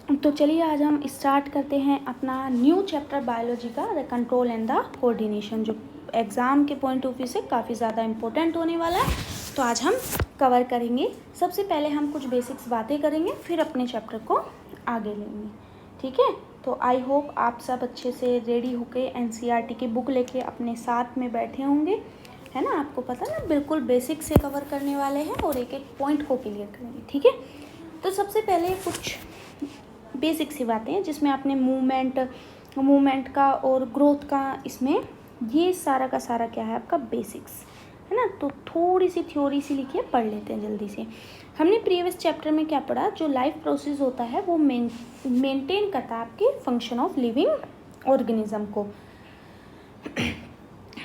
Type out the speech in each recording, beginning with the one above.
तो चलिए आज हम स्टार्ट करते हैं अपना न्यू चैप्टर बायोलॉजी का, the control and the coordination, जो एग्ज़ाम के पॉइंट ऑफ व्यू से काफ़ी ज़्यादा इम्पोर्टेंट होने वाला है। तो आज हम कवर करेंगे। सबसे पहले हम कुछ बेसिक्स बातें करेंगे, फिर अपने चैप्टर को आगे लेंगे, ठीक है। तो आई होप आप सब अच्छे से रेडी होके एनसीईआरटी की बुक लेके अपने साथ में बैठे होंगे, है ना। आपको पता ना, बिल्कुल बेसिक से कवर करने वाले हैं और एक एक पॉइंट को क्लियर करेंगे, ठीक है। तो सबसे पहले कुछ बेसिक सी बातें हैं जिसमें आपने मूवमेंट का और ग्रोथ का, इसमें ये सारा का सारा क्या है आपका बेसिक्स, है ना। तो थोड़ी सी थ्योरी सी लिखिए, पढ़ लेते हैं जल्दी से। हमने प्रीवियस चैप्टर में क्या पढ़ा, जो लाइफ प्रोसेस होता है वो मेंटेन करता है आपके फंक्शन ऑफ लिविंग ऑर्गेनिज्म को।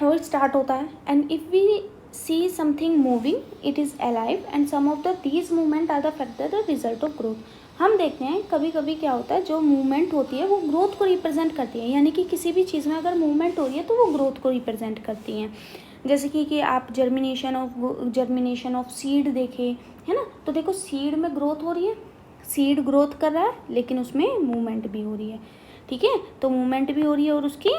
वो स्टार्ट होता है, and if we see something moving it is alive and some of these movement are the factor the result of growth. हम देखते हैं कभी कभी क्या होता है, जो मूवमेंट होती है वो ग्रोथ को रिप्रेजेंट करती है, यानी कि किसी भी चीज़ में अगर मूवमेंट हो रही है तो वो ग्रोथ को रिप्रेजेंट करती हैं। जैसे कि आप जर्मिनेशन ऑफ सीड देखें, है ना। तो देखो सीड में ग्रोथ हो रही है, सीड ग्रोथ कर रहा है, लेकिन उसमें मूवमेंट भी हो रही है, ठीक है। तो मूवमेंट भी हो रही है और उसकी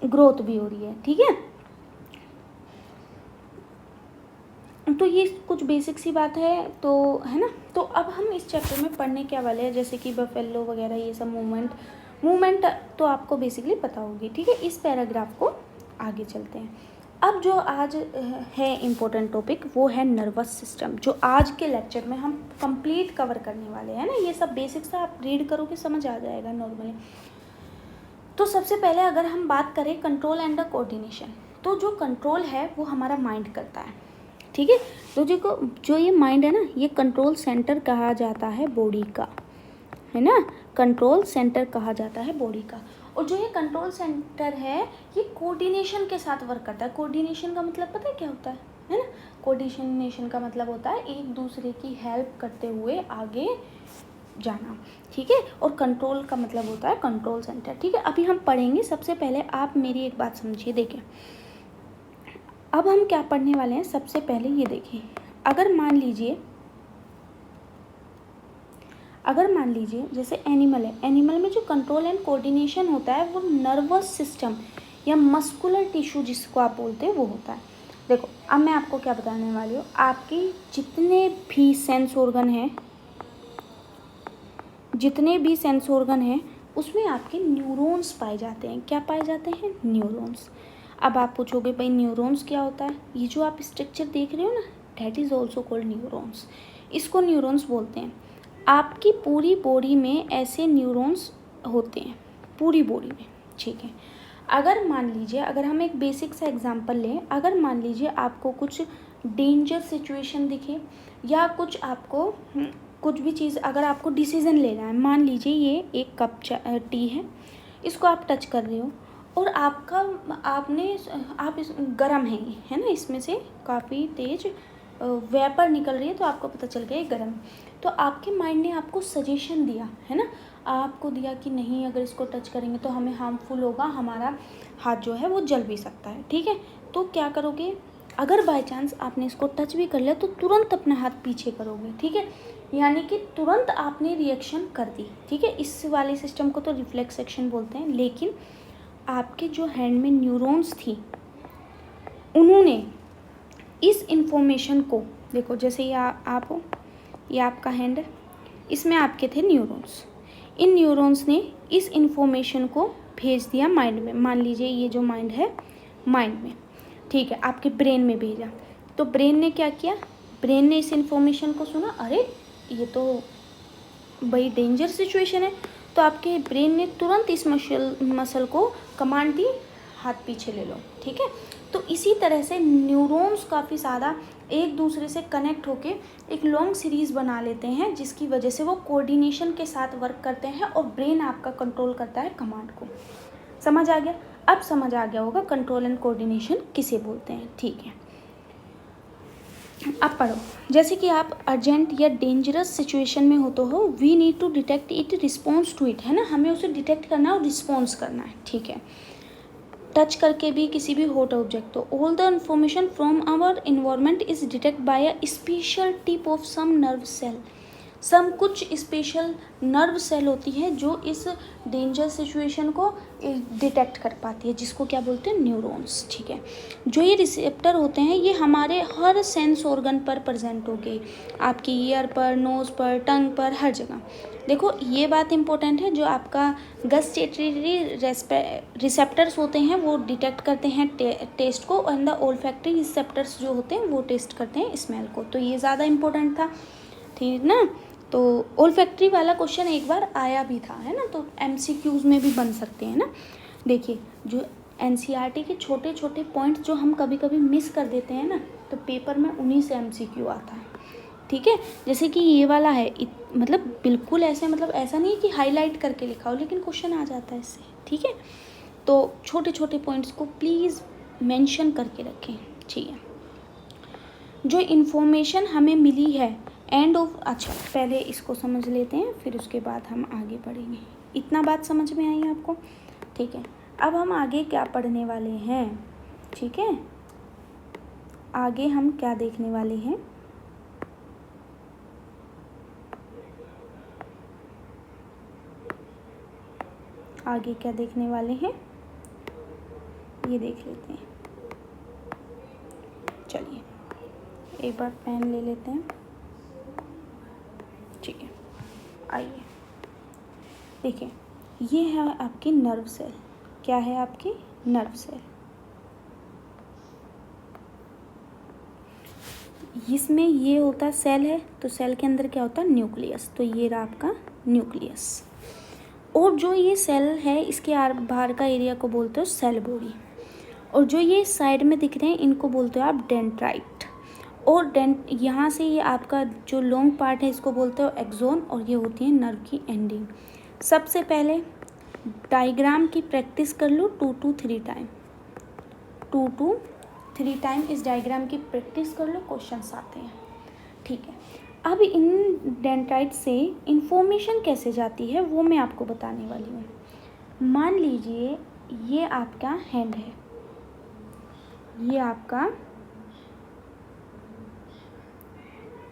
ग्रोथ भी हो रही है, ठीक है। तो ये कुछ बेसिक सी बात है, तो है ना। तो अब हम इस चैप्टर में पढ़ने क्या वाले हैं, जैसे कि बफेलो वगैरह, ये सब मूवमेंट तो आपको बेसिकली पता होगी, ठीक है। इस पैराग्राफ को आगे चलते हैं। अब जो आज है इम्पोर्टेंट टॉपिक वो है नर्वस सिस्टम, जो आज के लेक्चर में हम कंप्लीट कवर करने वाले हैं ना। ये सब बेसिक्स आप रीड करोगे समझ आ जाएगा नॉर्मली। तो सबसे पहले अगर हम बात करें कंट्रोल एंड द कोऑर्डिनेशन, तो जो कंट्रोल है वो हमारा माइंड करता है, ठीक है। तो जो ये माइंड है ना, ये कंट्रोल सेंटर कहा जाता है बॉडी का, है ना। कंट्रोल सेंटर कहा जाता है बॉडी का। और जो ये कंट्रोल सेंटर है ये कोऑर्डिनेशन के साथ वर्क करता है। कोऑर्डिनेशन का मतलब पता है क्या होता है ना। कोऑर्डिनेशन का मतलब होता है एक दूसरे की हेल्प करते हुए आगे जाना, ठीक है। और कंट्रोल का मतलब होता है कंट्रोल सेंटर, ठीक है। अभी हम पढ़ेंगे। सबसे पहले आप मेरी एक बात समझिए, देखिए अब हम क्या पढ़ने वाले हैं। सबसे पहले ये देखिए, अगर मान लीजिए जैसे एनिमल है, एनिमल में जो कंट्रोल एंड कोऑर्डिनेशन होता है वो नर्वस सिस्टम या मस्कुलर टिश्यू जिसको आप बोलते हैं वो होता है। देखो अब मैं आपको क्या बताने वाली हूँ, आपकी जितने भी सेंस ऑर्गन हैं उसमें आपके न्यूरॉन्स पाए जाते हैं। क्या पाए जाते हैं? न्यूरॉन्स। अब आप पूछोगे भाई न्यूरॉन्स क्या होता है। ये जो आप स्ट्रक्चर देख रहे हो ना, that is also called neurons. इसको न्यूरॉन्स बोलते हैं। आपकी पूरी बॉडी में ऐसे न्यूरॉन्स होते हैं, पूरी बॉडी में, ठीक है। अगर मान लीजिए, अगर हम एक बेसिक सा एग्जांपल लें, अगर मान लीजिए आपको कुछ डेंजर सिचुएशन दिखे या कुछ आपको कुछ भी चीज़, अगर आपको डिसीज़न लेना है, मान लीजिए ये एक कप टी है, इसको आप टच कर रहे हो और आप इस गर्म है ना, इसमें से काफ़ी तेज़ वेपर निकल रही है, तो आपको पता चल गया ये गर्म। तो आपके माइंड ने आपको सजेशन दिया, है ना, आपको दिया कि नहीं अगर इसको टच करेंगे तो हमें हार्मफुल होगा, हमारा हाथ जो है वो जल भी सकता है, ठीक है। तो क्या करोगे, अगर बाय चांस आपने इसको टच भी कर लिया तो तुरंत अपना हाथ पीछे करोगे, ठीक है। यानी कि तुरंत आपने रिएक्शन कर दी, ठीक है। इस वाले सिस्टम को तो रिफ्लेक्स एक्शन बोलते हैं। लेकिन आपके जो हैंड में न्यूरॉन्स थी, उन्होंने इस इंफॉर्मेशन को, देखो जैसे ये आप हो, ये आपका हैंड है, इसमें आपके थे न्यूरॉन्स। इन न्यूरॉन्स ने इस इंफॉर्मेशन को भेज दिया माइंड में। मान लीजिए ये जो माइंड है, माइंड में, ठीक है, आपके ब्रेन में भेजा। तो ब्रेन ने क्या किया, ब्रेन ने इस इंफॉर्मेशन को सुना, अरे ये तो बड़ी डेंजर सिचुएशन है, तो आपके ब्रेन ने तुरंत इस मसल को कमांड दी, हाथ पीछे ले लो, ठीक है। तो इसी तरह से न्यूरॉन्स काफ़ी ज़्यादा एक दूसरे से कनेक्ट होके एक लॉन्ग सीरीज़ बना लेते हैं, जिसकी वजह से वो कोऑर्डिनेशन के साथ वर्क करते हैं और ब्रेन आपका कंट्रोल करता है कमांड को। समझ आ गया? अब समझ आ गया होगा कंट्रोल एंड कोऑर्डिनेशन किसे बोलते हैं, ठीक है। अब पढ़ो, जैसे कि आप अर्जेंट या डेंजरस सिचुएशन में हो तो हो, we need to detect it, response to it, है ना, हमें उसे डिटेक्ट करना है और रिस्पॉन्स करना है, ठीक है। टच करके भी किसी भी हॉट ऑब्जेक्ट, तो all the information from our environment is detect by a special tip of some nerve cell. Some कुछ स्पेशल नर्व सेल होती है जो इस डेंजर सिचुएशन को डिटेक्ट कर पाती है, जिसको क्या बोलते हैं, न्यूरॉन्स। ठीक है, जो ये रिसेप्टर होते हैं ये हमारे हर सेंस ऑर्गन पर प्रेजेंट होंगे, आपकी ईयर पर, नोज़ पर, टंग पर, हर जगह। देखो ये बात इंपॉर्टेंट है, जो आपका गस्टेटरी रिसेप्टर्स होते हैं वो डिटेक्ट करते हैं टेस्ट को, एंड द ओल्फैक्टरी रिसेप्टर्स जो होते हैं वो टेस्ट करते हैं स्मेल को। तो ये ज़्यादा इंपॉर्टेंट था, ठीक ना। तो ओल्फैक्टरी वाला क्वेश्चन एक बार आया भी था, है ना, तो एमसीक्यूज़ में भी बन सकते हैं ना। देखिए जो एनसीईआरटी के छोटे छोटे पॉइंट्स जो हम कभी कभी मिस कर देते हैं ना, तो पेपर में उन्हीं से एमसीक्यू आता है। ठीक है, जैसे कि ये वाला है, मतलब बिल्कुल ऐसे, मतलब ऐसा नहीं है कि हाईलाइट करके लिखा हो, लेकिन क्वेश्चन आ जाता है इससे। ठीक है, तो छोटे छोटे पॉइंट्स को प्लीज़ मेंशन करके रखें। ठीक है, जो इन्फॉर्मेशन हमें मिली है एंड ऑफ, अच्छा पहले इसको समझ लेते हैं, फिर उसके बाद हम आगे पढ़ेंगे। इतना बात समझ में आई आपको? ठीक है, अब हम आगे क्या पढ़ने वाले हैं? ठीक है, आगे हम क्या देखने वाले हैं? आगे क्या देखने वाले हैं ये देख लेते हैं। चलिए एक बार पेन ले लेते हैं। ठीक है, आइए देखिए, ये है आपकी नर्व सेल। क्या है आपकी नर्व सेल? इसमें ये होता है सेल है, तो सेल के अंदर क्या होता है, न्यूक्लियस। तो ये रहा आपका न्यूक्लियस। और जो ये सेल है इसके बाहर का एरिया को बोलते हो सेल बॉडी, और जो ये साइड में दिख रहे हैं इनको बोलते हो आप डेंड्राइट। और यहाँ से ये आपका जो लॉन्ग पार्ट है इसको बोलते हो एक्सोन, और ये होती है नर्व की एंडिंग। सबसे पहले डायग्राम की प्रैक्टिस कर लो 2 to 3 टाइम, 2 to 3 टाइम इस डायग्राम की प्रैक्टिस कर लो, क्वेश्चंस आते हैं। ठीक है, अब इन डेंड्राइट से इंफॉर्मेशन कैसे जाती है वो मैं आपको बताने वाली हूँ। मान लीजिए ये आपका हैंड है, ये आपका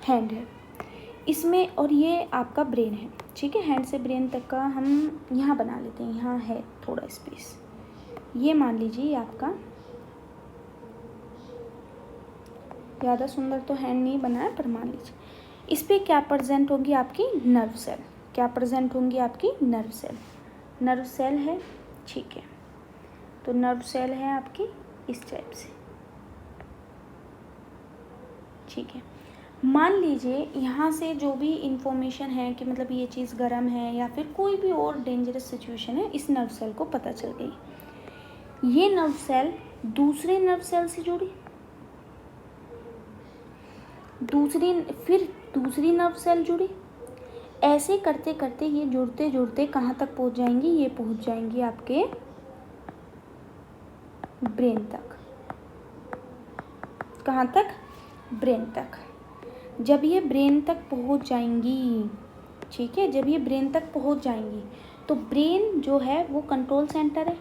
हैंड है इसमें, और ये आपका ब्रेन है। ठीक है, हैंड से ब्रेन तक का हम यहाँ बना लेते हैं, यहाँ है थोड़ा स्पेस। ये मान लीजिए ये आपका, ज़्यादा सुंदर तो हैंड नहीं बना है, पर मान लीजिए इस पर क्या प्रेजेंट होगी आपकी नर्व सेल। क्या प्रेजेंट होंगी आपकी नर्व सेल? नर्व सेल है। ठीक है, तो नर्व सेल है आपकी इस टाइप से। ठीक है, मान लीजिए यहाँ से जो भी इंफॉर्मेशन है कि मतलब ये चीज़ गर्म है या फिर कोई भी और डेंजरस सिचुएशन है, इस नर्व सेल को पता चल गई। ये नर्व सेल दूसरे नर्व सेल से जुड़ी, दूसरी नर्व सेल जुड़ी। ऐसे करते करते ये जुड़ते जुड़ते कहाँ तक पहुँच जाएंगी? ये पहुँच जाएंगी आपके ब्रेन तक। कहाँ तक? ब्रेन तक। जब ये ब्रेन तक पहुँच जाएंगी, ठीक है, जब ये ब्रेन तक पहुँच जाएंगी तो ब्रेन जो है वो कंट्रोल सेंटर है,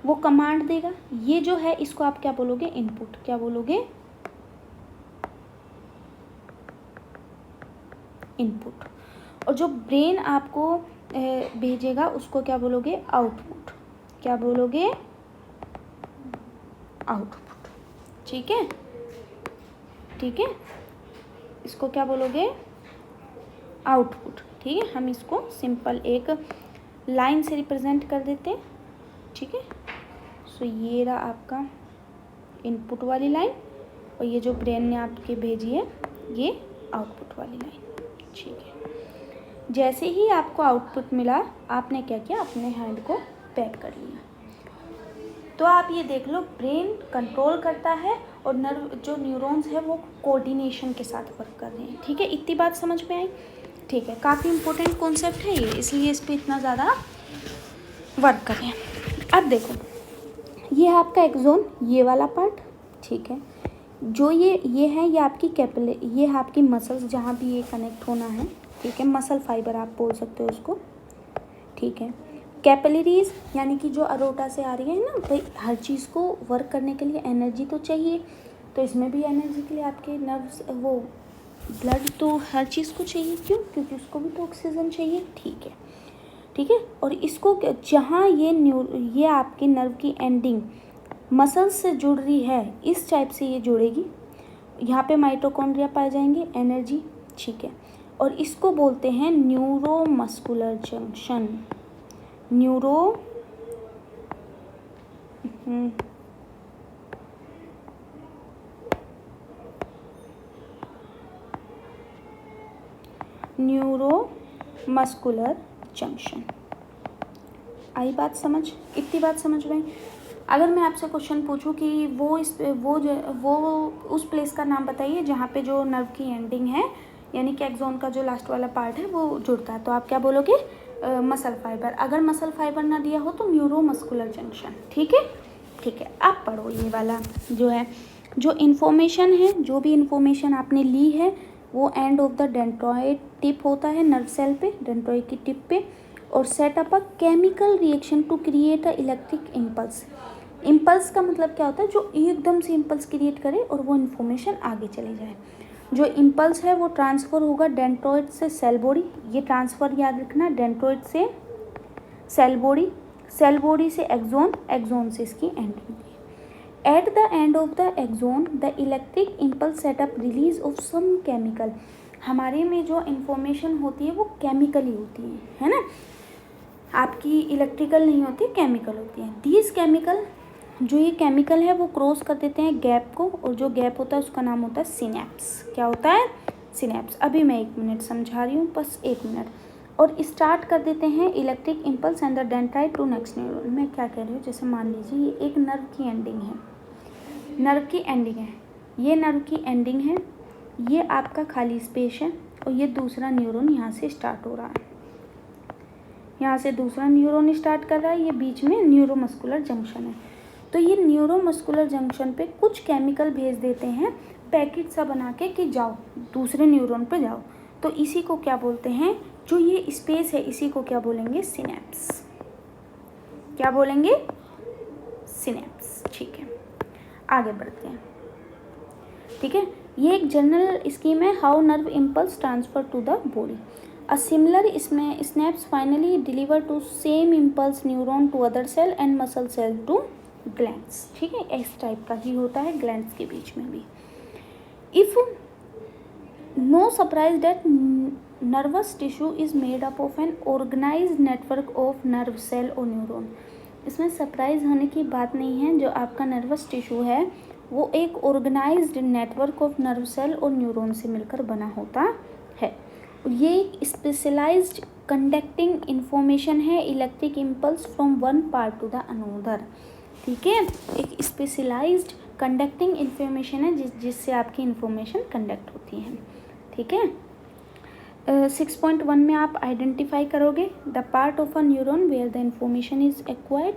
वो कमांड देगा। ये जो है इसको आप क्या बोलोगे? इनपुट। क्या बोलोगे? इनपुट। और जो ब्रेन आपको भेजेगा उसको क्या बोलोगे? आउटपुट। क्या बोलोगे? आउटपुट। ठीक है, ठीक है, इसको क्या बोलोगे? आउटपुट। ठीक है, हम इसको सिंपल एक लाइन से रिप्रेजेंट कर देते हैं। ठीक है, सो ये रहा आपका इनपुट वाली लाइन, और ये जो ब्रेन ने आपके भेजी है ये आउटपुट वाली लाइन। ठीक है, जैसे ही आपको आउटपुट मिला आपने क्या किया? अपने हैंड को पैक कर लिया। तो आप ये देख लो, ब्रेन कंट्रोल करता है और नर्व जो न्यूरॉन्स है वो कोऑर्डिनेशन के साथ वर्क कर रहे हैं। ठीक है, इतनी बात समझ में आई? ठीक है, काफ़ी इंपॉर्टेंट कॉन्सेप्ट है ये, इसलिए इस पर इतना ज़्यादा वर्क करें। अब देखो, ये है आपका एक्सोन, ये वाला पार्ट। ठीक है, जो ये है ये आपकी ये है आपकी मसल्स, जहाँ भी ये कनेक्ट होना है। ठीक है, मसल फाइबर आप बोल सकते हो उसको। ठीक है, कैपिलरीज यानी कि जो अरोटा से आ रही है ना भाई, हर चीज़ को वर्क करने के लिए एनर्जी तो चाहिए, तो इसमें भी एनर्जी के लिए आपके नर्व्स वो ब्लड तो हर चीज़ को चाहिए, क्यों? क्योंकि उसको भी तो ऑक्सीजन चाहिए। ठीक है, ठीक है। और इसको जहाँ ये आपके नर्व की एंडिंग मसल्स से जुड़ रही है, इस टाइप से ये जुड़ेगी। यहाँ पे माइटोकॉन्ड्रिया पाए जाएंगे, एनर्जी। ठीक है। और इसको बोलते हैं न्यूरोमस्कुलर जंक्शन। Neuromuscular junction. आई बात समझ? इतनी बात समझ में? अगर मैं आपसे क्वेश्चन पूछूं कि वो उस प्लेस का नाम बताइए जहाँ पे जो नर्व की एंडिंग है, यानी कि एक्सोन का जो लास्ट वाला पार्ट है वो जुड़ता है, तो आप क्या बोलोगे? Muscle fibre. अगर मसल फाइबर ना दिया हो तो न्यूरोमस्कुलर जंक्शन। ठीक है, ठीक है। आप पढ़ो ये वाला जो है, जो इन्फॉर्मेशन है, जो भी इन्फॉर्मेशन आपने ली है वो end of the dendroid tip होता है नर्व सेल पे, डेंड्रॉइड की टिप पे, और set up a chemical reaction to create a electric impulse. Impulse का मतलब क्या होता है? जो एकदम से इम्पल्स क्रिएट करे और वो इन्फॉर्मेशन आगे चली जाए। जो इम्पल्स है वो ट्रांसफ़र होगा डेंड्रॉइड से सेल बॉडी। ये ट्रांसफ़र याद रखना, डेंड्रॉइड से सेल बॉडी, सेल बॉडी से एक्सोन, एक्सोन से इसकी ending. At the end of the axon the electric impulse setup release of some chemical. हमारे में जो इन्फॉर्मेशन होती है वो केमिकली होती है ना, आपकी इलेक्ट्रिकल नहीं होती, केमिकल होती है। दीज केमिकल, जो ये केमिकल है वो क्रॉस कर देते हैं गैप को, और जो गैप होता है उसका नाम होता है सिनेप्स। क्या होता है? सिनेप्स। अभी मैं 1 मिनट समझा रही हूँ, बस 1 मिनट। और स्टार्ट कर देते हैं electric impulse and the dendrite to next neuron. मैं क्या कह रही हूँ, जैसे मान लीजिए ये एक नर्व की एंडिंग है, नर्व की एंडिंग है, ये नर्व की एंडिंग है, ये आपका खाली स्पेस है, और ये दूसरा न्यूरॉन यहाँ से स्टार्ट हो रहा है, यहाँ से दूसरा न्यूरॉन स्टार्ट कर रहा है, ये बीच में न्यूरोमस्कुलर जंक्शन है। तो ये न्यूरोमस्कुलर जंक्शन पे कुछ केमिकल भेज देते हैं पैकेट सा बना के कि जाओ दूसरे न्यूरॉन पे जाओ। तो इसी को क्या बोलते हैं? जो ये स्पेस है इसी को क्या बोलेंगे? सिनेप्स। क्या बोलेंगे? सिनेप्स। ठीक है, आगे बढ़ते हैं। ठीक है, ये एक जनरल स्कीम है, how nerve impulse transfer to the body. A similar snaps finally deliver to same impulse neuron to other cell and muscle cell to glands। ठीक है, इस टाइप का ही होता है ग्लैंड्स के बीच में भी। If no surprise that nervous tissue is made up of an organized network of nerve cell or neuron। इसमें सरप्राइज होने की बात नहीं है, जो आपका नर्वस टिश्यू है वो एक organized network of nerve cell और न्यूरॉन से मिलकर बना होता है। ये एक स्पेशलाइज्ड कंडक्टिंग इंफॉर्मेशन है electric impulse from one part to the another. ठीक है, एक स्पेशलाइज्ड कंडक्टिंग इंफॉर्मेशन है जिससे आपकी इंफॉर्मेशन कंडक्ट होती है। ठीक है, 6.1 में आप आइडेंटिफाई करोगे the part of a neuron where the information is acquired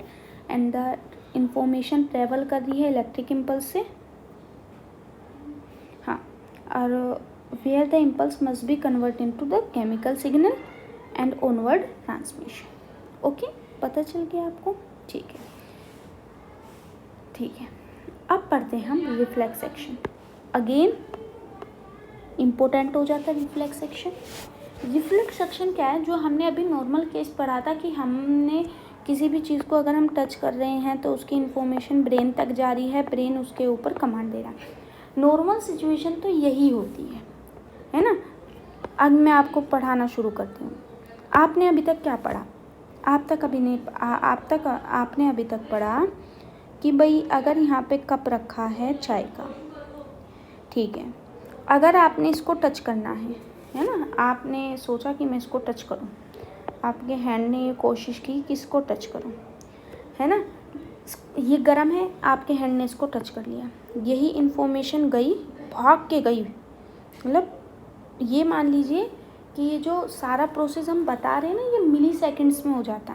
and the information travel कर रही है इलेक्ट्रिक इम्पल्स से। हाँ, और where the impulse must be converted into the chemical signal and onward transmission। Okay, पता चल गया आपको? ठीक है, ठीक है। अब पढ़ते हैं हम रिफ्लेक्स एक्शन। अगेन इम्पोर्टेंट हो जाता है रिफ्लेक्स एक्शन। रिफ्लेक्स एक्शन क्या है? जो हमने अभी नॉर्मल केस पढ़ा था कि हमने किसी भी चीज़ को अगर हम टच कर रहे हैं तो उसकी इन्फॉर्मेशन ब्रेन तक जा रही है, ब्रेन उसके ऊपर कमांड दे रहा है। नॉर्मल सिचुएशन तो यही होती है ना। अब मैं आपको पढ़ाना शुरू करती हूँ। आपने अभी तक क्या पढ़ा? आपने अभी तक पढ़ा कि भाई अगर यहाँ पे कप रखा है चाय का, ठीक है, अगर आपने इसको टच करना है ना, आपने सोचा कि मैं इसको टच करूँ, आपके हैंड ने ये कोशिश की कि इसको टच करूँ, है ना, ये गर्म है, आपके हैंड ने इसको टच कर लिया, यही इन्फॉर्मेशन गई, भाग के गई, मतलब ये मान लीजिए कि ये जो सारा प्रोसेस हम बता रहे हैं ना, ये मिली सेकेंड्स में हो जाता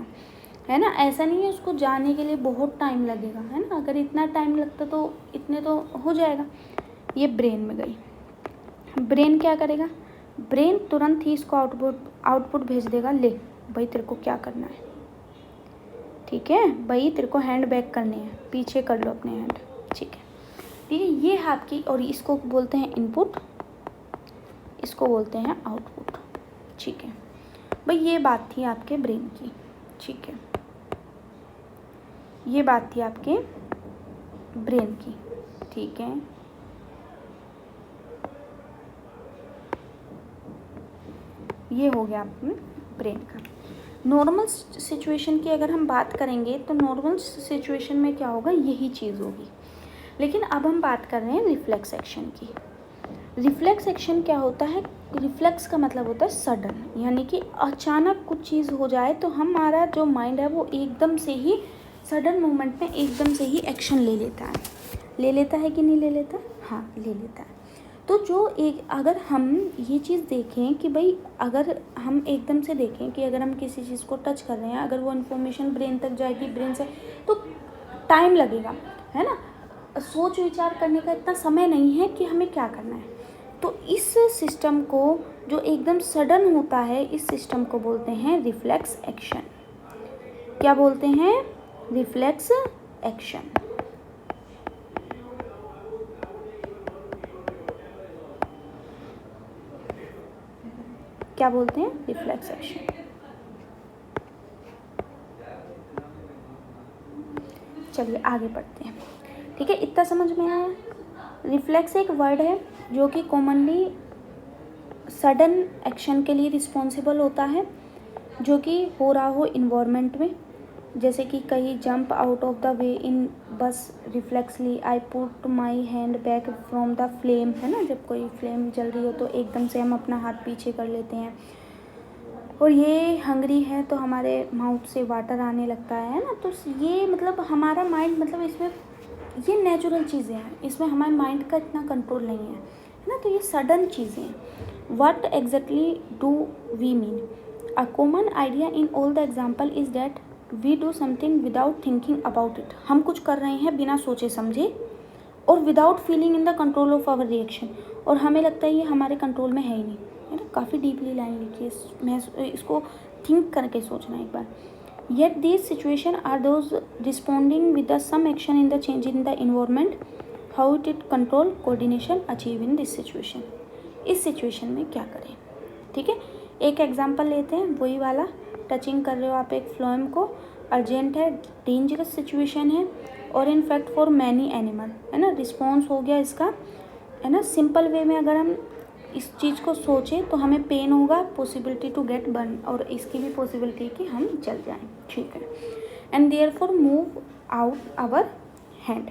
है ना। ऐसा नहीं है उसको जाने के लिए बहुत टाइम लगेगा, है ना। अगर इतना टाइम लगता तो इतने तो हो जाएगा। ये ब्रेन में गई, ब्रेन क्या करेगा? ब्रेन तुरंत ही इसको आउटपुट भेज देगा, ले भाई तेरे को क्या करना है, ठीक है भाई, तेरे को हैंड बैक करने हैं, पीछे कर लो अपने हैंड, ठीक है। ठीक है, ये है आपकी, और इसको बोलते हैं इनपुट, इसको बोलते हैं आउटपुट। ठीक है भाई, ये बात थी आपके ब्रेन की। ठीक है, ये बात थी आपके ब्रेन की। ठीक है, ये हो गया अपने ब्रेन का। नॉर्मल सिचुएशन की अगर हम बात करेंगे तो नॉर्मल सिचुएशन में क्या होगा, यही चीज़ होगी। लेकिन अब हम बात कर रहे हैं रिफ्लेक्स एक्शन की। रिफ्लेक्स एक्शन क्या होता है? रिफ्लेक्स का मतलब होता है सडन, यानी कि अचानक कुछ चीज़ हो जाए तो हमारा जो माइंड है वो एकदम से ही सडन मोमेंट में एकदम से ही एक्शन ले लेता है। ले लेता है कि नहीं ले लेता? हाँ, ले लेता है। तो जो एक अगर हम ये चीज़ देखें कि भाई अगर हम एकदम से देखें कि अगर हम किसी चीज़ को टच कर रहे हैं, अगर वो इन्फॉर्मेशन ब्रेन तक जाएगी, ब्रेन से, तो टाइम लगेगा, है ना। सोच विचार करने का इतना समय नहीं है कि हमें क्या करना है। तो इस सिस्टम को जो एकदम सडन होता है, इस सिस्टम को बोलते हैं रिफ्लेक्स एक्शन। क्या बोलते हैं? Reflex action. क्या बोलते हैं? Reflex action. चलिए आगे बढ़ते हैं। ठीक है, इतना समझ में आया? रिफ्लेक्स एक वर्ड है जो कि कॉमनली सडन एक्शन के लिए रिस्पॉन्सिबल होता है, जो कि हो रहा हो इन्वायरमेंट में, जैसे कि कहीं jump out of the way in bus, reflexly I put my hand back from the flame, है ना। जब कोई फ्लेम जल रही हो तो एकदम से हम अपना हाथ पीछे कर लेते हैं। और ये हंगरी है तो हमारे माउथ से वाटर आने लगता है ना। तो ये मतलब हमारा माइंड, मतलब इसमें ये नेचुरल चीज़ें हैं, इसमें हमारे माइंड का इतना कंट्रोल नहीं है ना। तो ये सडन चीज़ें हैं। What exactly do we mean? A common idea in all the example is that we do something without thinking about it. हम कुछ कर रहे हैं बिना सोचे समझे और without feeling in the control of our reaction, और हमें लगता है ये हमारे कंट्रोल में है ही नहीं, है ना। काफ़ी डीपली लाइन लिखी है, मैं इसको थिंक करके सोचना एक बार। Yet these situations are those responding with the some action in the change in the environment, how it control coordination achieve in this situation। इस सिचुएशन में क्या करें? ठीक है, एक एग्जांपल लेते हैं, वही वाला। टचिंग कर रहे हो आप एक फ्लोएम को, अर्जेंट है, डेंजरस सिचुएशन है, और इनफैक्ट फॉर मैनी एनिमल, है ना। रिस्पॉन्स हो गया इसका, है ना। सिंपल वे में अगर हम इस चीज़ को सोचें तो हमें पेन होगा, पॉसिबिलिटी टू गेट बर्न, और इसकी भी पॉसिबिलिटी कि हम जल जाएं। ठीक है, and therefore move out our hand.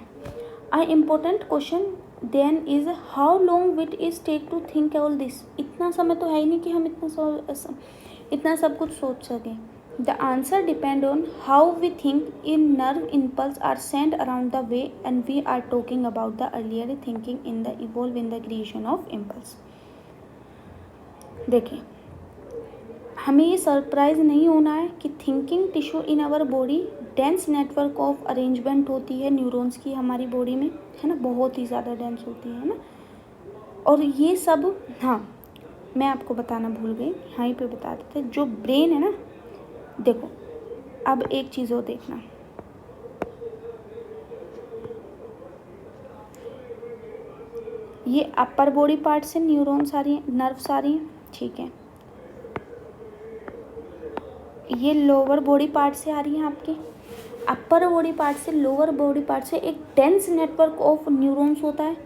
A important question then is how long wit is take to think all this. इतना समय तो है ही नहीं कि हम इतना सब कुछ सोच सकें। The answer depend on how we think. In nerve impulse are send around the way and we are talking about the earlier thinking in the evolve in the creation of impulse. देखिए, हमें ये surprise नहीं होना है कि thinking tissue in our body dense network of arrangement होती है neurons की हमारी बॉडी में, है ना। बहुत ही ज़्यादा डेंस होती है ना। और ये सब, हाँ मैं आपको बताना भूल गई, यहीं पे बता देते, जो ब्रेन है ना, देखो अब एक चीज़ और देखना, ये अपर बॉडी पार्ट से न्यूरॉन्स आ रही हैं, नर्व्स आ रही हैं, ठीक है। ये लोअर बॉडी पार्ट से आ रही हैं आपकी। अपर बॉडी पार्ट से लोअर बॉडी पार्ट से एक डेंस नेटवर्क ऑफ न्यूरॉन्स होता है,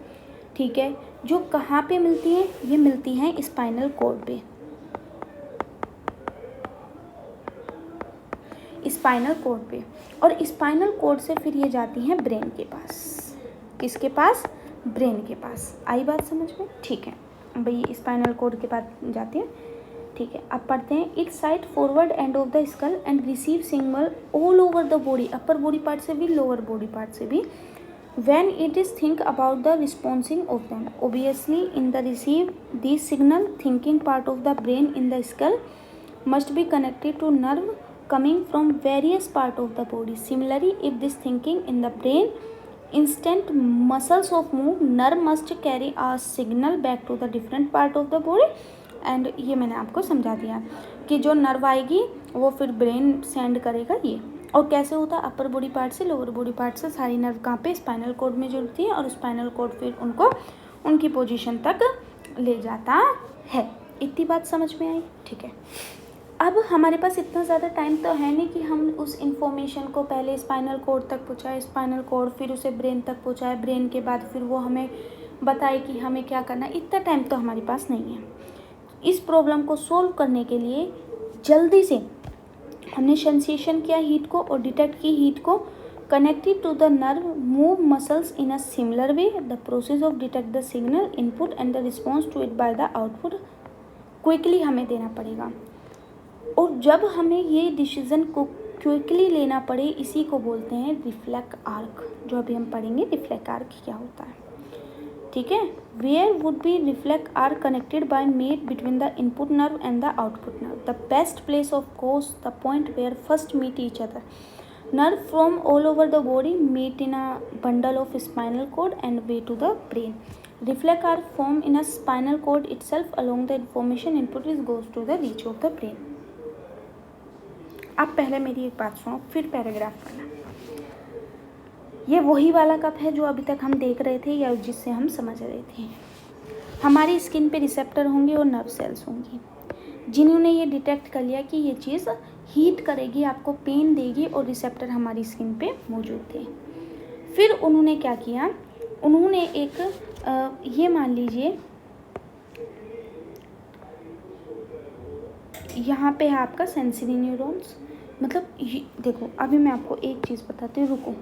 ठीक है। जो कहाँ पे मिलती हैं? ये मिलती हैं स्पाइनल कॉर्ड पे। स्पाइनल कॉर्ड पे, और स्पाइनल कॉर्ड से फिर ये जाती हैं ब्रेन के पास। किसके पास? ब्रेन के पास। आई बात समझ में? ठीक है भाई, स्पाइनल कॉर्ड के पास जाती हैं, ठीक है। अब पढ़ते हैं। It side forward and of the skull and receive signal all over the body, upper body part से भी लोअर बॉडी पार्ट से भी। when it is think about the responding of them, obviously in the receive these signal, thinking part of the brain in the skull must be connected to nerve coming from various part of the body. Similarly, if this thinking in the brain instant muscles of move, nerve must carry a signal back to the different part of the body. And ये मैंने आपको समझा दिया कि जो nerve आएगी वो फिर ब्रेन सेंड करेगा ये। और कैसे होता है? अपर बॉडी पार्ट से लोअर बॉडी पार्ट से सारी नर्व कहाँ पे? स्पाइनल कॉर्ड में जुड़ती है, और स्पाइनल कॉर्ड फिर उनको उनकी पोजीशन तक ले जाता है। इतनी बात समझ में आई? ठीक है। अब हमारे पास इतना ज़्यादा टाइम तो है नहीं कि हम उस इंफॉर्मेशन को पहले स्पाइनल कॉर्ड तक पहुँचाए, स्पाइनल कॉर्ड फिर उसे ब्रेन तक पहुँचाए, ब्रेन के बाद फिर वो हमें बताए कि हमें क्या करना है। इतना टाइम तो हमारे पास नहीं है। इस प्रॉब्लम को सोल्व करने के लिए जल्दी से हमने सेंसेशन किया हीट को और डिटेक्ट की हीट को, connected to the nerve, move muscles in a similar way, the process of detect the signal input and the response to it by the output quickly हमें देना पड़ेगा। और जब हमें ये डिसीजन को क्विकली लेना पड़े, इसी को बोलते हैं रिफ्लेक्स आर्क, जो अभी हम पढ़ेंगे रिफ्लेक्स आर्क क्या होता है। ठीक है। Where would be reflex arc connected by made between the input nerve and the output nerve, the best place of course the point where first meet each other, nerve from all over the body meet in a bundle of spinal cord and way to the brain. Reflex arc form in a spinal cord itself, along the information input is goes to the reach of the brain. अब पहले मेरी एक बात सुनो, फिर paragraph पढ़ना। ये वही वाला कप है जो अभी तक हम देख रहे थे या जिससे हम समझ रहे थे। हमारी स्किन पे रिसेप्टर होंगे और नर्व सेल्स होंगी, जिन्होंने ये डिटेक्ट कर लिया कि ये चीज़ हीट करेगी, आपको पेन देगी, और रिसेप्टर हमारी स्किन पे मौजूद थे। फिर उन्होंने क्या किया, उन्होंने एक ये मान लीजिए यहाँ पे है आपका सेंसरी न्यूरॉन्स, मतलब देखो अभी मैं आपको एक चीज़ बताती हूँ, रुको।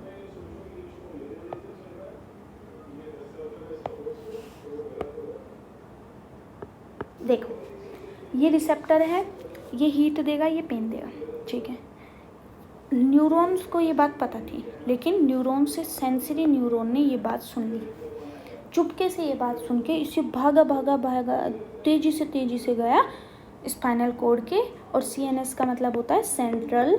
देखो ये रिसेप्टर है, ये हीट देगा, ये पेन देगा, ठीक है। न्यूरॉन्स को ये बात पता थी, लेकिन न्यूरॉन से सेंसरी न्यूरॉन ने ये बात सुन ली। चुपके से ये बात सुन के इसे भागा भागा भागा तेज़ी से गया स्पाइनल कॉर्ड के, और CNS का मतलब होता है सेंट्रल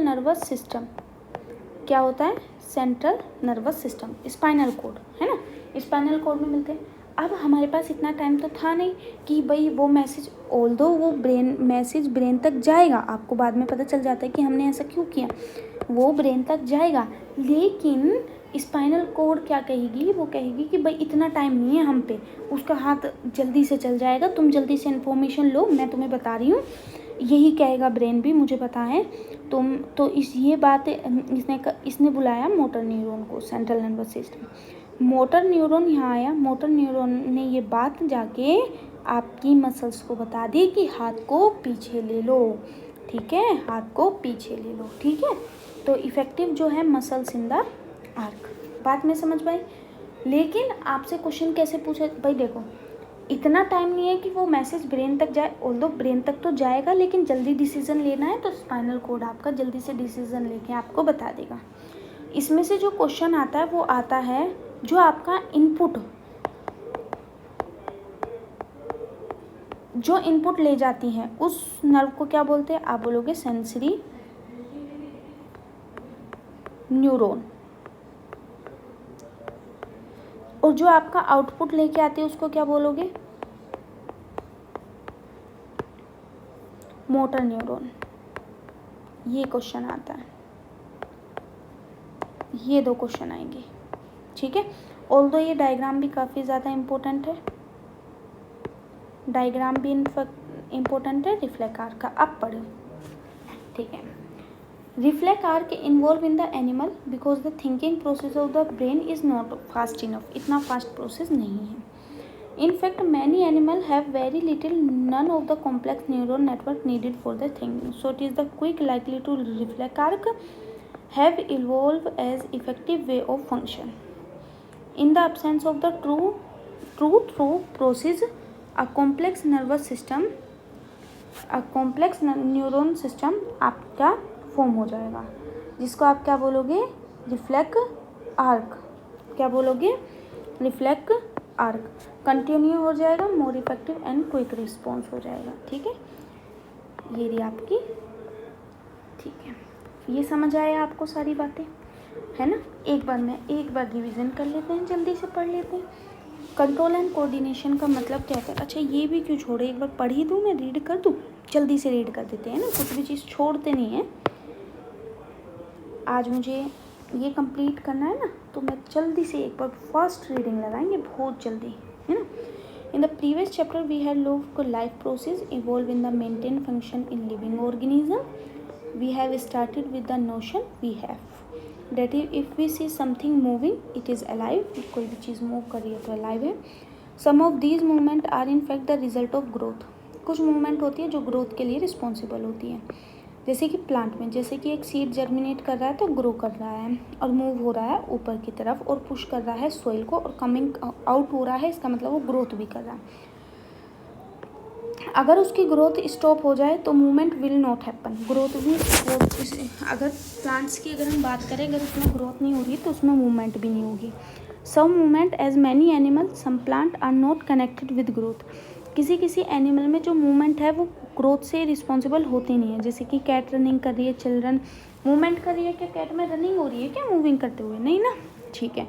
नर्वस सिस्टम। क्या होता है? Central nervous system, spinal cord है ना, स्पाइनल कॉर्ड में मिलते हैं। अब हमारे पास इतना टाइम तो था नहीं कि भाई वो मैसेज, ऑल्दो वो मैसेज ब्रेन तक जाएगा, आपको बाद में पता चल जाता है कि हमने ऐसा क्यों किया, वो ब्रेन तक जाएगा, लेकिन स्पाइनल कॉर्ड क्या कहेगी, वो कहेगी कि भाई इतना टाइम नहीं है हम पे, उसका हाथ जल्दी से चल जाएगा, तुम जल्दी से इन्फॉर्मेशन लो, मैं तुम्हें बता रही हूँ। यही कहेगा ब्रेन भी, मुझे पता है तुम तो ये बात इसने बुलाया मोटर न्यूरॉन को, central nervous system. Motor neuron यहाँ आया, मोटर न्यूरॉन ने ये बात जाके आपकी मसल्स को बता दी कि हाथ को पीछे ले लो, ठीक है, हाथ को पीछे ले लो, ठीक है। तो इफेक्टिव जो है मसल्स इन द आर्क, बात में समझ पाई। लेकिन आपसे क्वेश्चन कैसे पूछे, भाई देखो इतना टाइम नहीं है कि वो मैसेज ब्रेन तक जाए, ऑल्दो ब्रेन तक तो जाएगा, लेकिन जल्दी डिसीजन लेना है तो स्पाइनल कॉर्ड आपका जल्दी से डिसीजन लेके आपको बता देगा। इसमें से जो क्वेश्चन आता है वो आता है जो आपका इनपुट, जो इनपुट ले जाती है उस नर्व को क्या बोलते हैं, आप बोलोगे सेंसरी न्यूरॉन, और जो आपका आउटपुट लेके आती है उसको क्या बोलोगे, मोटर न्यूरॉन। ये क्वेश्चन आता है, ये दो क्वेश्चन आएंगे, ठीक है। ऑल्दो ये डायग्राम भी काफ़ी ज़्यादा इम्पोर्टेंट है, डायग्राम भी इम्पोर्टेंट है रिफ्लेक्स आर्क का, अब पढ़ो, ठीक है। Reflex arc involve in the animal because the thinking process of the brain is not fast enough, इतना फास्ट प्रोसेस नहीं है। In fact, many animals have very little, none of the complex neural network needed for the thinking. So it is the quick likely to reflex arc have evolved as effective way of function. In the absence of the true through process, a complex nervous system, a complex neuron system आपका form हो जाएगा, जिसको आप क्या बोलोगे, reflex arc. क्या बोलोगे, reflex arc. Continue हो जाएगा, more effective and quick response हो जाएगा, ठीक है। ये रही आपकी, ठीक है। ये समझ आया आपको सारी बातें, है ना। एक बार रिवीजन कर लेते हैं, जल्दी से पढ़ लेते हैं। कंट्रोल एंड कोऑर्डिनेशन का मतलब क्या है। अच्छा ये भी क्यों छोड़े, एक बार पढ़ ही दूँ, मैं रीड कर दूँ, जल्दी से रीड कर देते हैं ना, कुछ भी चीज़ छोड़ते नहीं हैं। आज मुझे ये कंप्लीट करना है ना, तो मैं जल्दी से एक बार फर्स्ट रीडिंग लगाएंगे बहुत जल्दी, है ना। In the previous chapter we had looked at life process evolve in the maintain function in living organism. We have started with the notion we have that if we see something moving it is alive. कोई भी चीज़ move कर रही है तो alive है. Some of these movement are in fact the result of growth. कुछ movement होती है जो ग्रोथ के लिए रिस्पॉन्सिबल होती है, जैसे कि प्लांट में, जैसे कि एक सीड जर्मिनेट कर रहा है तो ग्रो कर रहा है और मूव हो रहा है ऊपर की तरफ और पुश कर रहा है सोइल को और कमिंग आउट हो रहा है, इसका मतलब वो ग्रोथ भी कर रहा है. अगर उसकी ग्रोथ स्टॉप हो जाए तो movement will not happen. Growth भी अगर प्लांट्स की अगर हम बात करें, अगर उसमें ग्रोथ नहीं हो रही तो उसमें मूवमेंट भी नहीं होगी. Some movement as many animal some plant are not connected with growth. किसी किसी एनिमल में जो मूवमेंट है वो ग्रोथ से रिस्पॉन्सिबल होती नहीं है, जैसे कि कैट रनिंग कर रही है, चिल्ड्रन मूवमेंट कर रही है, क्या कैट में रनिंग हो रही है क्या मूविंग करते हुए, नहीं ना, ठीक है.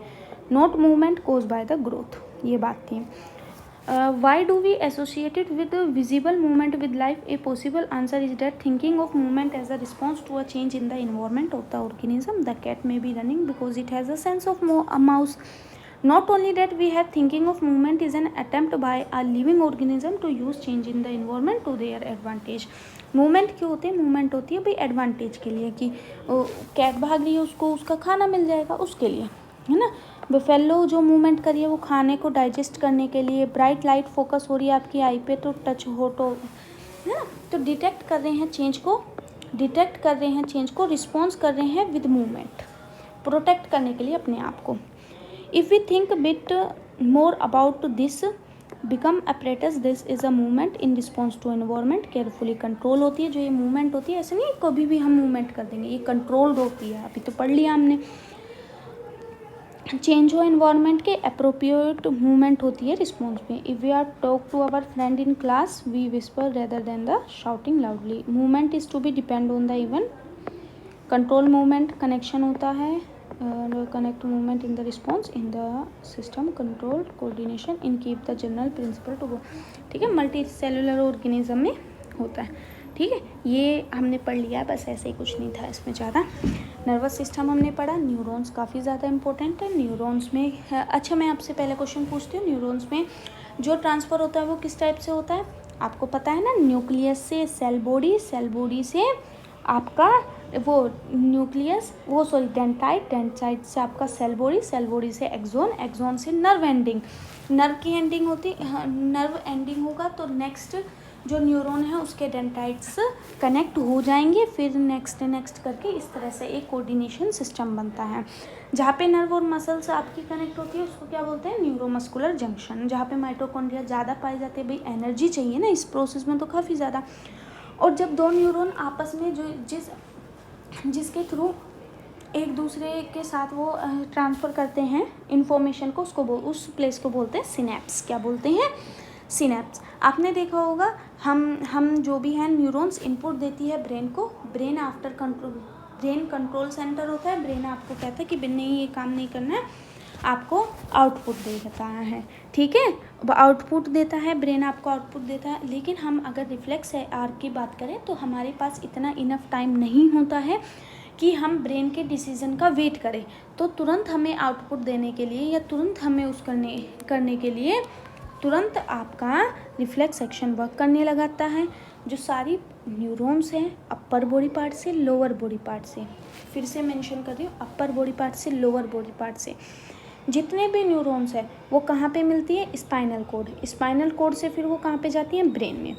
Not movement cause by the growth, ये बात थी. Why do we associated with visible movement with life? A possible answer is that thinking of movement as a response to a change in the environment of the organism. The cat may be running because it has a sense of a mouse. Not only that, we have thinking of movement is an attempt by a living organism to use change in the environment to their advantage. Movement क्यों होते हैं? Movement होती है भाई advantage के लिए, कि cat भाग रही है उसको उसका खाना मिल जाएगा उसके लिए, है ना. बफेलो जो मूवमेंट करी है वो खाने को डाइजेस्ट करने के लिए. ब्राइट लाइट फोकस हो रही है आपकी आई पे तो टच हो तो, है ना, तो डिटेक्ट कर रहे हैं चेंज को, रिस्पॉन्स कर रहे हैं विद मूवमेंट, प्रोटेक्ट करने के लिए अपने आप को. If we think a bit more about this, become apparatus, this is a movement in response to environment. carefully control होती है जो ये movement होती है, ऐसे नहीं कभी भी हम movement कर देंगे, ये controlled होती है. अभी तो पढ़ लिया हमने. चेंज हो environment के appropriate movement होती है response में. If we are talk to our friend in class, we whisper rather than the shouting loudly. movement is to be depend on the event. control movement connection होता है, connect movement in the response in the system control coordination in keep the general principle to go. ठीक है, multi cellular organism में होता है. ठीक है, ये हमने पढ़ लिया है, बस ऐसे ही कुछ नहीं था इसमें ज़्यादा. नर्वस सिस्टम हमने पढ़ा. न्यूरॉन्स काफ़ी ज़्यादा इंपॉर्टेंट है. न्यूरॉन्स में अच्छा मैं आपसे पहले क्वेश्चन पूछती हूँ, न्यूरॉन्स में जो ट्रांसफ़र होता है वो किस टाइप से होता है? आपको पता है ना, न्यूक्लियस से सेल बॉडी से आपका वो न्यूक्लियस डेंटाइट से आपका सेल बॉडी से एक्सोन से नर्व की एंडिंग होती, नर्व एंडिंग होगा तो नेक्स्ट जो न्यूरॉन है उसके डेंटाइट्स कनेक्ट हो जाएंगे, फिर नेक्स्ट करके इस तरह से एक कोऑर्डिनेशन सिस्टम बनता है. जहाँ पे नर्व और मसल्स आपकी कनेक्ट होती है उसको क्या बोलते हैं? Neuromuscular junction. जहाँ पे माइटोकॉन्ड्रिया ज़्यादा पाई जाती है, भाई एनर्जी चाहिए ना इस प्रोसेस में तो काफ़ी ज़्यादा. और जब दो न्यूरॉन आपस में जो जिसके थ्रू एक दूसरे के साथ वो ट्रांसफ़र करते हैं इंफॉर्मेशन को, उस प्लेस को बोलते हैं सिनेप्स. क्या बोलते हैं? सिनेप्स. आपने देखा होगा हम जो भी हैं न्यूरॉन्स इनपुट देती है ब्रेन को. ब्रेन कंट्रोल सेंटर होता है. ब्रेन आपको कहता है कि नहीं ये काम नहीं करना है, आपको आउटपुट दे देता है. ठीक है, आउटपुट देता है ब्रेन, आपको आउटपुट देता है. लेकिन हम अगर रिफ्लेक्स आर्क की बात करें तो हमारे पास इतना इनफ टाइम नहीं होता है कि हम ब्रेन के डिसीजन का वेट करें. तो तुरंत हमें आउटपुट देने के लिए या तुरंत हमें उस करने के लिए तुरंत आपका रिफ्लेक्स एक्शन वर्क करने लगाता है. जो सारी न्यूरॉन्स हैं अपर बॉडी पार्ट से लोअर बॉडी पार्ट से, फिर से मेंशन कर रही हूँ, अपर बॉडी पार्ट से लोअर बॉडी पार्ट से जितने भी न्यूरॉन्स हैं वो कहाँ पे मिलती है? स्पाइनल कोड से फिर वो कहाँ पे जाती है? ब्रेन में.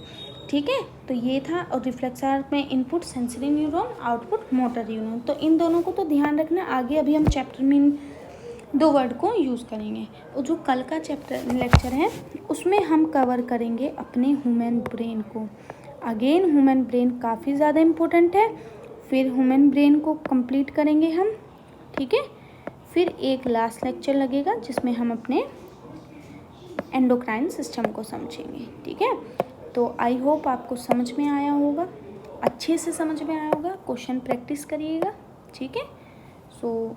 ठीक है, तो ये था. और रिफ्लेक्स आर्क में input sensory neuron, output motor neuron. तो इन दोनों को तो ध्यान रखना. आगे अभी हम चैप्टर में 2 वर्ड को यूज़ करेंगे. और जो कल का लेक्चर है उसमें हम कवर करेंगे अपने ह्यूमन ब्रेन को. अगेन ह्यूमन ब्रेन काफ़ी ज़्यादा इम्पोर्टेंट है. फिर ह्यूमन ब्रेन को कंप्लीट करेंगे हम. ठीक है, फिर एक लास्ट लेक्चर लगेगा जिसमें हम अपने एंडोक्राइन सिस्टम को समझेंगे. ठीक है, तो आई होप आपको समझ में आया होगा, अच्छे से समझ में आया होगा. क्वेश्चन प्रैक्टिस करिएगा. ठीक है, सो